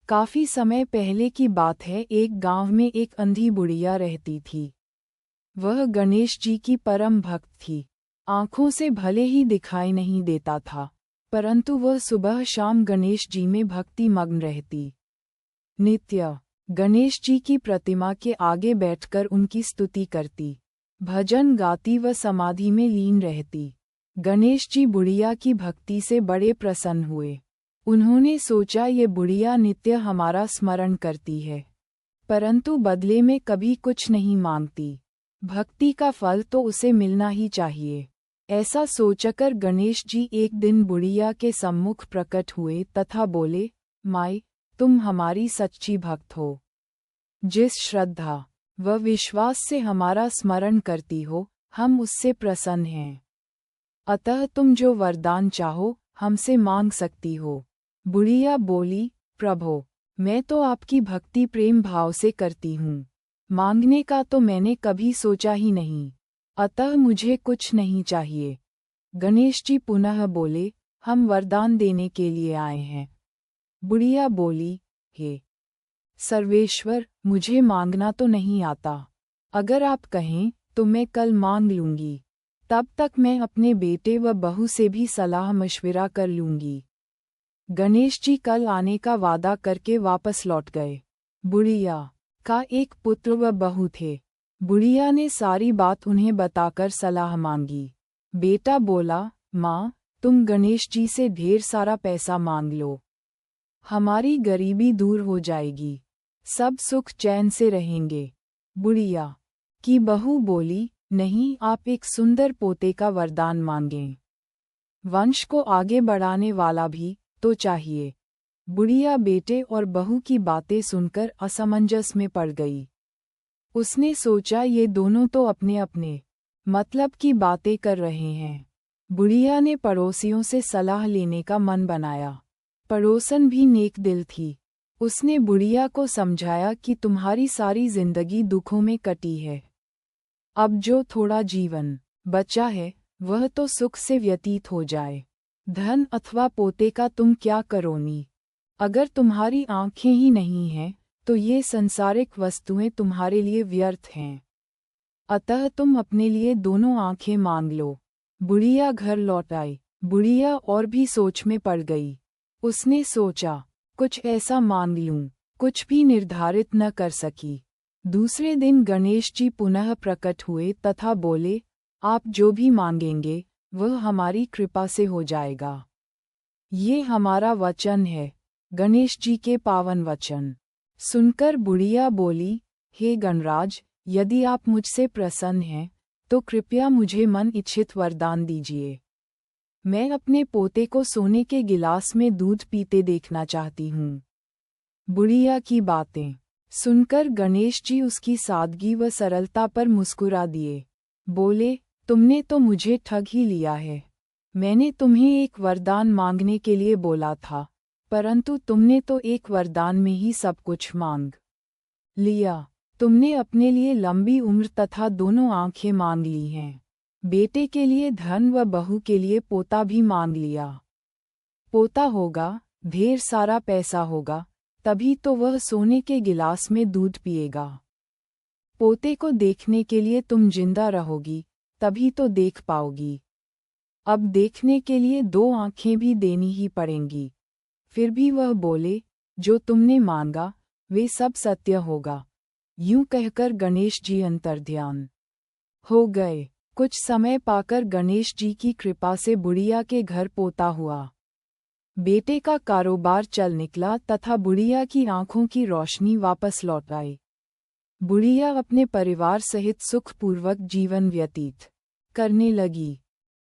काफी समय पहले की बात है। एक गांव में एक अंधी बुढ़िया रहती थी। वह गणेश जी की परम भक्त थी। आंखों से भले ही दिखाई नहीं देता था, परंतु वह सुबह शाम गणेश जी में भक्ति मग्न रहती। नित्य गणेश जी की प्रतिमा के आगे बैठकर उनकी स्तुति करती, भजन गाती व समाधि में लीन रहती। गणेश जी बुढ़िया की भक्ति से बड़े प्रसन्न हुए। उन्होंने सोचा ये बुढ़िया नित्य हमारा स्मरण करती है, परंतु बदले में कभी कुछ नहीं मांगती। भक्ति का फल तो उसे मिलना ही चाहिए। ऐसा सोचकर गणेश जी एक दिन बुढ़िया के सम्मुख प्रकट हुए तथा बोले, माई, तुम हमारी सच्ची भक्त हो। जिस श्रद्धा व विश्वास से हमारा स्मरण करती हो, हम उससे प्रसन्न हैं। अतः तुम जो वरदान चाहो हमसे मांग सकती हो। बुढ़िया बोली, प्रभो, मैं तो आपकी भक्ति प्रेम भाव से करती हूँ। मांगने का तो मैंने कभी सोचा ही नहीं, अतः मुझे कुछ नहीं चाहिए। गणेश जी पुनः बोले, हम वरदान देने के लिए आए हैं। बुढ़िया बोली, हे सर्वेश्वर, मुझे मांगना तो नहीं आता। अगर आप कहें तो मैं कल मांग लूंगी। तब तक मैं अपने बेटे व बहू से भी सलाह मशविरा कर लूंगी। गणेश जी कल आने का वादा करके वापस लौट गए। बुढ़िया का एक पुत्र व बहू थे। बुढ़िया ने सारी बात उन्हें बताकर सलाह मांगी। बेटा बोला, माँ, तुम गणेश जी से ढेर सारा पैसा मांग लो, हमारी गरीबी दूर हो जाएगी, सब सुख चैन से रहेंगे। बुढ़िया की बहू बोली, नहीं, आप एक सुंदर पोते का वरदान मांगें। वंश को आगे बढ़ाने वाला भी तो चाहिए। बुढ़िया बेटे और बहू की बातें सुनकर असमंजस में पड़ गई। उसने सोचा ये दोनों तो अपने अपने मतलब की बातें कर रहे हैं। बुढ़िया ने पड़ोसियों से सलाह लेने का मन बनाया। पड़ोसन भी नेक दिल थी। उसने बुढ़िया को समझाया कि तुम्हारी सारी जिंदगी दुखों में कटी है। अब जो थोड़ा जीवन बचा है वह तो सुख से व्यतीत हो जाए। धन अथवा पोते का तुम क्या करोनी? अगर तुम्हारी आंखें ही नहीं हैं तो ये संसारिक वस्तुएं तुम्हारे लिए व्यर्थ हैं। अतः तुम अपने लिए दोनों आंखें मांग लो। बुढ़िया घर लौट आई। बुढ़िया और भी सोच में पड़ गई। उसने सोचा, कुछ ऐसा मांग लूं, कुछ भी निर्धारित न कर सकी। दूसरे दिन गणेश जी पुनः प्रकट हुए तथा बोले, आप जो भी मांगेंगे वह हमारी कृपा से हो जाएगा। ये हमारा वचन है। गणेश जी के पावन वचन सुनकर बुढ़िया बोली, हे गणराज, यदि आप मुझसे प्रसन्न हैं तो कृपया मुझे मन इच्छित वरदान दीजिए। मैं अपने पोते को सोने के गिलास में दूध पीते देखना चाहती हूँ। बुढ़िया की बातें सुनकर गणेश जी उसकी सादगी व सरलता पर मुस्कुरा दिए। बोले, तुमने तो मुझे ठग ही लिया है। मैंने तुम्हें एक वरदान मांगने के लिए बोला था, परंतु तुमने तो एक वरदान में ही सब कुछ मांग लिया। तुमने अपने लिए लंबी उम्र तथा दोनों आंखें मांग ली हैं। बेटे के लिए धन व बहू के लिए पोता भी मांग लिया। पोता होगा, ढेर सारा पैसा होगा, तभी तो वह सोने के गिलास में दूध पिएगा। पोते को देखने के लिए तुम जिंदा रहोगी, तभी तो देख पाओगी। अब देखने के लिए दो आंखें भी देनी ही पड़ेंगी। फिर भी वह बोले, जो तुमने मांगा वे सब सत्य होगा। यूं कहकर गणेश जी अंतर्ध्यान हो गए। कुछ समय पाकर गणेश जी की कृपा से बुढ़िया के घर पोता हुआ। बेटे का कारोबार चल निकला तथा बुढ़िया की आंखों की रोशनी वापस लौट आई। बुढ़िया अपने परिवार सहित सुखपूर्वक जीवन व्यतीत करने लगी।